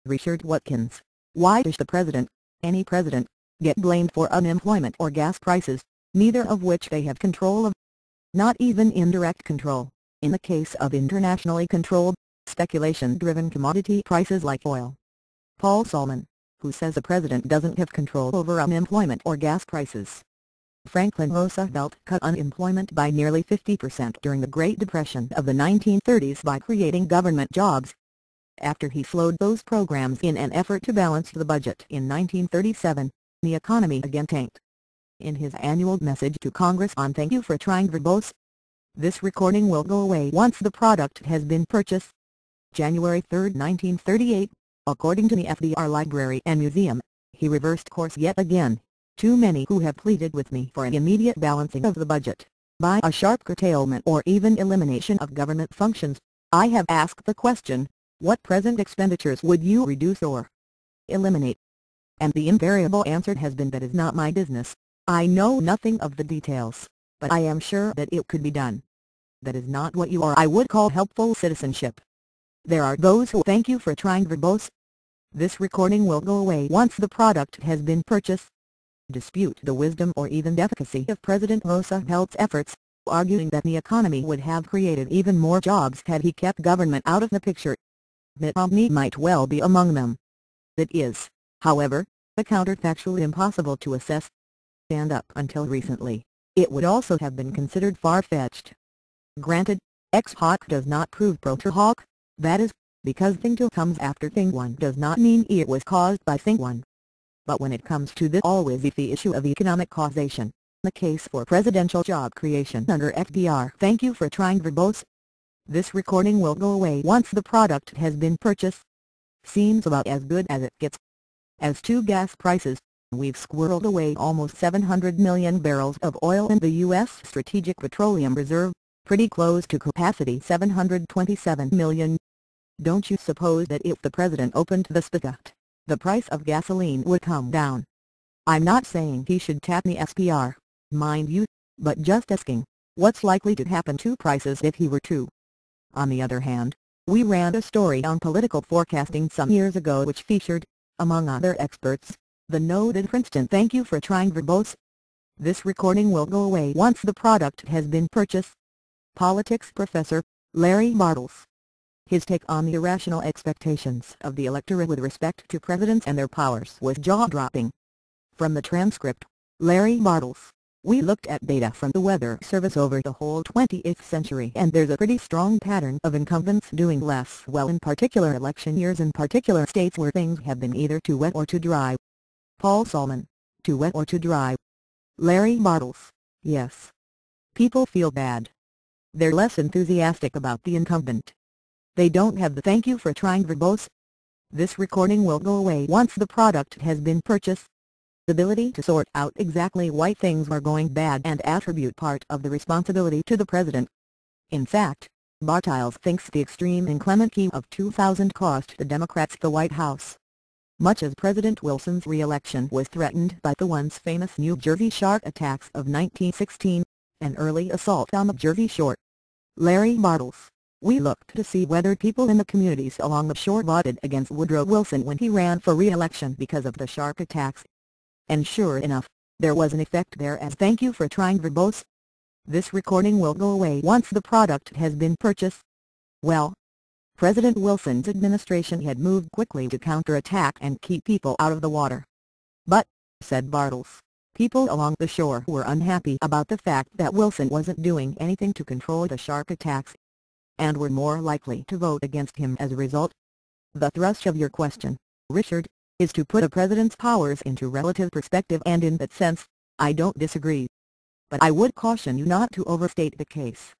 Richard Watkins. Why does the president, any president, get blamed for unemployment or gas prices, neither of which they have control of? Not even indirect control, in the case of internationally controlled, speculation-driven commodity prices like oil. Paul Solman, who says the president doesn't have control over unemployment or gas prices. Franklin Roosevelt cut unemployment by nearly 50% during the Great Depression of the 1930s by creating government jobs. After he slowed those programs in an effort to balance the budget in 1937, the economy again tanked. In his annual message to Congress on Thank You for Trying Verbose, this recording will go away once the product has been purchased. January 3, 1938, according to the FDR Library and Museum, he reversed course yet again. Too many who have pleaded with me for an immediate balancing of the budget, by a sharp curtailment or even elimination of government functions, I have asked the question, what present expenditures would you reduce or eliminate? And the invariable answer has been that is not my business. I know nothing of the details, but I am sure that it could be done. That is not what you or I would call helpful citizenship. There are those who thank you for trying verbose. This recording will go away once the product has been purchased. Dispute the wisdom or even efficacy of President Roosevelt's efforts, arguing that the economy would have created even more jobs had he kept government out of the picture. Mitt Romney might well be among them. It is, however, the counterfactual impossible to assess. And up until recently, it would also have been considered far-fetched. Granted, ex hoc does not prove pro hoc, that is, because thing 2 comes after thing 1 does not mean it was caused by thing 1. But when it comes to this always iffy issue of economic causation, the case for presidential job creation under FDR, thank you for trying verbose. This recording will go away once the product has been purchased. Seems about as good as it gets. As to gas prices, we've squirreled away almost 700 million barrels of oil in the U.S. Strategic Petroleum Reserve, pretty close to capacity 727 million. Don't you suppose that if the president opened the spigot, the price of gasoline would come down? I'm not saying he should tap the SPR, mind you, but just asking, what's likely to happen to prices if he were to? On the other hand, we ran a story on political forecasting some years ago which featured, among other experts, the noted Princeton thank you for trying verbose. This recording will go away once the product has been purchased. Politics professor, Larry Bartels. His take on the irrational expectations of the electorate with respect to presidents and their powers was jaw-dropping. From the transcript, Larry Bartels, we looked at data from the Weather Service over the whole 20th century and there's a pretty strong pattern of incumbents doing less well in particular election years in particular states where things have been either too wet or too dry. Paul Solman, too wet or too dry? Larry Bartels, yes. People feel bad. They're less enthusiastic about the incumbent. They don't have the thank you for trying verbose. This recording will go away once the product has been purchased. The ability to sort out exactly why things are going bad and attribute part of the responsibility to the president. In fact, Bartels thinks the extreme inclement heat of 2000 cost the Democrats the White House. Much as President Wilson's re-election was threatened by the once famous New Jersey shark attacks of 1916, an early assault on the Jersey Shore. Larry Bartels, we looked to see whether people in the communities along the shore voted against Woodrow Wilson when he ran for re-election because of the shark attacks. And sure enough, there was an effect there as thank you for trying verbose. This recording will go away once the product has been purchased. Well, President Wilson's administration had moved quickly to counterattack and keep people out of the water. But, said Bartels, people along the shore were unhappy about the fact that Wilson wasn't doing anything to control the shark attacks, and were more likely to vote against him as a result. The thrust of your question, Richard, is to put a president's powers into relative perspective, and in that sense, I don't disagree. But I would caution you not to overstate the case.